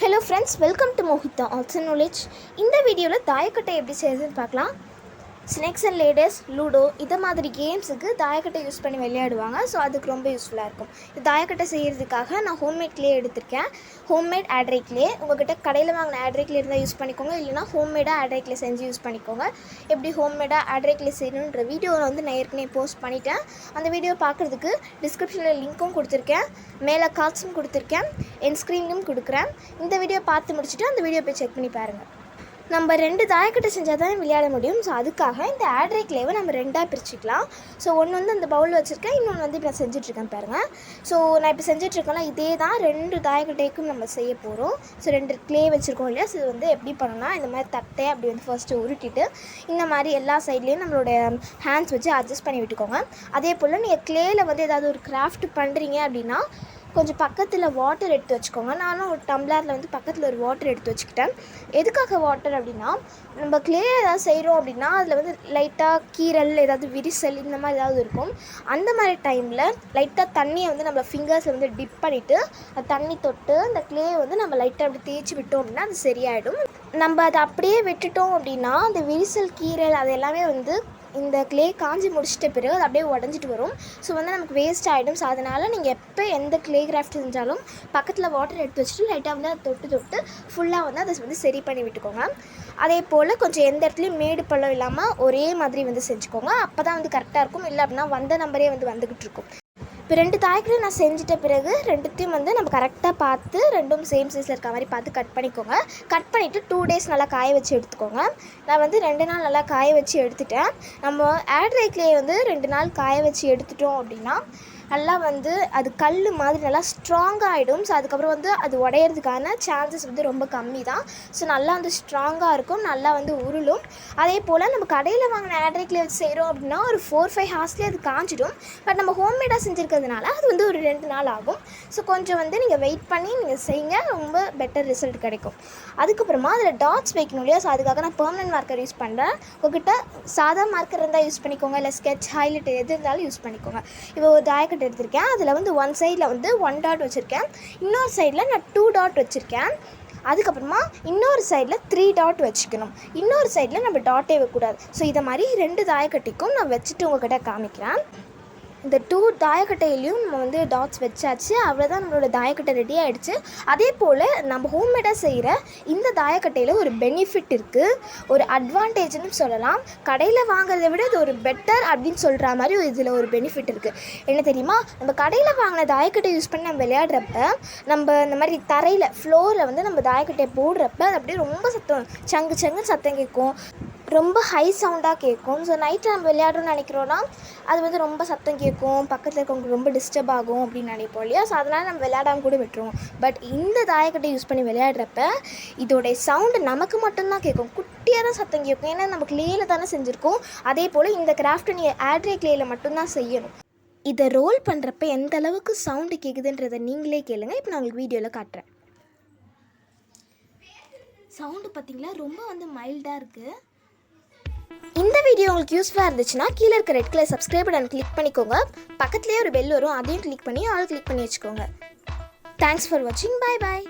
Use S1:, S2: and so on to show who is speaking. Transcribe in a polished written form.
S1: Hello friends, welcome to Mohita Arts and Knowledge. இந்த வீடியோல தாயக்கட்டை எப்படி செய்யறதுன்னு பார்க்கலாம். ஸ்னேக்ஸ் அண்ட் லேடர்ஸ், லூடோ இத மாதிரி கேம்ஸுக்கு தாயக்கட்டை யூஸ் பண்ணி விளையாடுவாங்க. ஸோ அதுக்கு ரொம்ப யூஸ்ஃபுல்லாக இருக்கும். இந்த தாயக்கட்டை செய்கிறதுக்காக நான் ஹோம்மேட் க்ளே எடுத்திருக்கேன். ஹோம்மேட் ஆட்ரை க்ளே உங்கள்கிட்ட கடையில் வாங்கின ஆட்ரை க்ளே இருந்தால் யூஸ் பண்ணிக்கோங்க. இல்லைனா ஹோம்மேடாக ஆட்ரை க்ளே செஞ்சு யூஸ் பண்ணிக்கோங்க. எப்படி ஹோம்மேடாக ஆட்ரை க்ளே செய்யணுன்ற வீடியோவில் வந்து நான் ஏற்கனவே போஸ்ட் பண்ணிட்டேன். அந்த வீடியோ பார்க்குறதுக்கு டிஸ்கிரிப்ஷனில் லிங்க்கும் கொடுத்துருக்கேன், மேலே கார்ட்ஸும் கொடுத்துருக்கேன், என் ஸ்க்ரீன்லையும் கொடுக்குறேன். இந்த வீடியோ பார்த்து முடிச்சுட்டு அந்த வீடியோ போய் செக் பண்ணி பாருங்கள். நம்ம 2 தாயக்கட்டை செஞ்சால் தான் விளையாட முடியும். ஸோ அதுக்காக இந்த ஆட்ரை க்ளேவை நம்ம 2ஆக பிரிச்சுக்கலாம். ஸோ ஒன்று வந்து அந்த பவுலில் வச்சுருக்கேன், இன்னொன்று வந்து இப்போ நான் செஞ்சிட்ருக்கேன் பாருங்கள். ஸோ நான் இப்போ செஞ்சிட்ருக்கேன்ல இதே தான் 2 தாயக்கட்டைக்கும் நம்ம செய்ய போகிறோம். ஸோ 2 க்ளே வச்சுருக்கோம் இல்லையா. ஸோ இது வந்து எப்படி பண்ணணும்னா இந்த மாதிரி தட்டையை அப்படி வந்து ஃபர்ஸ்ட்டு உருட்டிட்டு இந்த மாதிரி எல்லா சைட்லேயும் நம்மளோட ஹேண்ட்ஸ் வச்சு அட்ஜஸ்ட் பண்ணி விட்டுக்கோங்க. அதே போல் நீங்கள் க்ளேயில் வந்து ஏதாவது ஒரு கிராஃப்ட் பண்ணுறீங்க அப்படின்னா கொஞ்சம் பக்கத்தில் வாட்டர் எடுத்து வச்சுக்கோங்க. நானும் ஒரு டம்ளரில் வந்து பக்கத்தில் ஒரு வாட்டர் எடுத்து வச்சுக்கிட்டேன். எதுக்காக வாட்டர் அப்படின்னா, நம்ம க்ளே ஏதாவது செய்கிறோம் அப்படின்னா அதில் வந்து லைட்டாக கீரல், ஏதாவது விரிசல் இந்த மாதிரி ஏதாவது இருக்கும். அந்த மாதிரி டைமில் லைட்டாக தண்ணியை வந்து நம்ம ஃபிங்கர்ஸில் வந்து டிப் பண்ணிவிட்டு அது தண்ணி தொட்டு அந்த க்ளேயை வந்து நம்ம லைட்டாக அப்படி தேய்ச்சி விட்டோம் அப்படின்னா அது சரியாயிடும். நம்ம அதை அப்படியே விட்டுட்டோம் அப்படின்னா அந்த விரிசல், கீரல் அது எல்லாமே வந்து இந்த க்ளே காஞ்சி முடிச்சிட்ட பிறகு அது அப்படியே உடஞ்சிட்டு வரும். ஸோ வந்து நமக்கு வேஸ்ட் ஆகிடும். ஸோ அதனால் நீங்கள் எப்போ எந்த க்ளே கிராஃப்ட் செஞ்சாலும் பக்கத்தில் வாட்டர் எடுத்து வச்சுட்டு லைட்டாக வந்து அதை தொட்டு ஃபுல்லாக வந்து அதை வந்து சரி பண்ணி விட்டுக்கோங்க. அதே போல் கொஞ்சம் எந்த இடத்துலையும் மேடு பள்ளம் இல்லாமல் ஒரே மாதிரி வந்து செஞ்சுக்கோங்க. அப்போ தான் வந்து கரெக்டாக இருக்கும். இல்லை அப்படின்னா வந்த நம்பரே வந்து வந்துக்கிட்டு இருக்கும். இப்போ 2 தாயக்கட்டை நான் செஞ்சிட்ட பிறகு 2த்தையும் வந்து நம்ம கரெக்டாக பார்த்து 2ம் சேம் சைஸில் இருக்க மாதிரி பார்த்து கட் பண்ணிக்கோங்க. கட் பண்ணிவிட்டு 2 days நல்லா காய வச்சு எடுத்துக்கோங்க. நான் வந்து 2 நாள் நல்லா காய வச்சு எடுத்துட்டேன். நம்ம ஆட்ரை க்ளே வந்து 2 நாள் காய வச்சு எடுத்துட்டோம் அப்படின்னா நல்லா வந்து அது கல் மாதிரி நல்லா ஸ்ட்ராங்காக ஆகிடும். ஸோ அதுக்கப்புறம் வந்து அது உடையிறதுக்கான சான்சஸ் வந்து ரொம்ப கம்மி தான். ஸோ நல்லா வந்து ஸ்ட்ராங்காக இருக்கும், நல்லா வந்து உருளும். அதே போல் நம்ம கடையில் வாங்கின ஆட்ரை க்ளே வச்சு செய்கிறோம் அப்படின்னா ஒரு 4-5 ஹார்ஸ்லேயே அது காஞ்சிடும். பட் நம்ம ஹோம்மேடாக செஞ்சுருக்கிறதுனால அது வந்து ஒரு 2 நாள் ஆகும். ஸோ கொஞ்சம் வந்து நீங்கள் வெயிட் பண்ணி நீங்கள் செய்யுங்க, ரொம்ப பெட்டர் ரிசல்ட் கிடைக்கும். அதுக்கப்புறமா அதில் டாட்ஸ் வைக்கணும் இல்லையா. ஸோ அதுக்காக நான் பெர்மனன்ட் மார்க்கர் யூஸ் பண்ணுறேன். உங்கள்கிட்ட சாதா மார்க்கர் இருந்தால் யூஸ் பண்ணிக்கோங்க, இல்லை ஸ்கெட்ச், ஹைலைட் எது இருந்தாலும் யூஸ் பண்ணிக்கோங்க. இப்போ ஒரு தாயக்கட்டை எடுத்திருக்கேன். அதில் வந்து 1 சைடில் வந்து 1 டாட் வச்சுருக்கேன், இன்னொரு சைடில் நான் 2 டாட் வச்சுருக்கேன். அதுக்கப்புறமா இன்னொரு சைடில் 3 டாட் வச்சுக்கணும். இன்னொரு சைடில் நம்ம டாட்டே வைக்கக்கூடாது. ஸோ இதை மாதிரி 2 தாயக்கட்டைக்கும் நான் வச்சுட்டு உங்கள்கிட்ட காமிக்கிறேன். இந்த 2 தாயக்கட்டையிலையும் நம்ம வந்து டாட்ஸ் வச்சாச்சு. அவ்வளோதான், நம்மளோட தாயக்கட்டை ரெடி ஆகிடுச்சு. அதே போல் நம்ம ஹோம்மேடாக செய்கிற இந்த தாயக்கட்டையில் ஒரு பெனிஃபிட் இருக்குது, ஒரு அட்வான்டேஜ்னு சொல்லலாம். கடையில் வாங்குறதை விட இது ஒரு பெட்டர் அப்படின்னு சொல்கிற மாதிரி இதில் ஒரு பெனிஃபிட் இருக்குது. என்ன தெரியுமா, நம்ம கடையில் வாங்கின தாயக்கட்டை யூஸ் பண்ணி நம்ம விளையாடுறப்ப நம்ம இந்த மாதிரி தரையில் ஃப்ளோரில் வந்து நம்ம தாயக்கட்டையை போடுறப்ப அது அப்படியே ரொம்ப சத்தம், சங்கு சத்தம் கேட்கும், ரொம்ப ஹை சவுண்டாக கேட்கும். ஸோ நைட்டில் நம்ம விளையாடுறோன்னு நினைக்கிறோன்னா அது வந்து ரொம்ப சத்தம் கேட்கும், பக்கத்தில் இருக்கவங்களுக்கு ரொம்ப டிஸ்டர்ப் ஆகும் அப்படின்னு நினைப்போம் இல்லையா. ஸோ அதனால் நம்ம விளையாடாமல் கூட விட்டுருவோம். பட் இந்த தாயக்கட்டை யூஸ் பண்ணி விளையாடுறப்ப இதோடைய சவுண்டு நமக்கு மட்டும்தான் கேட்கும், குட்டியாக தான் சத்தம் கேட்கும். ஏன்னா நம்ம க்ளேயில் தானே செஞ்சுருக்கோம். அதே போல் இந்த கிராஃப்ட்டை நீங்கள் ஆட்ரை க்ளேயில் மட்டும்தான் செய்யணும். இதை ரோல் பண்ணுறப்ப எந்த அளவுக்கு சவுண்டு கேட்குதுன்றதை நீங்களே கேளுங்க. இப்போ நான் உங்களுக்கு வீடியோவில் காட்டுறேன். சவுண்டு பார்த்திங்களா, ரொம்ப வந்து மைல்டாக இருக்குது. இந்த வீடியோ உங்களுக்கு யூஸ்ஃபுல்லாக இருந்துச்சுன்னா கீழே இருக்க red colour subscribe button click பண்ணிக்கோங்க. பக்கத்துலேயே ஒரு பெல் வரும், அதையும் கிளிக் பண்ணி ஆல் கிளிக் பண்ணி வச்சுக்கோங்க. தேங்க்ஸ் ஃபார் வாட்சிங். பாய் பாய்.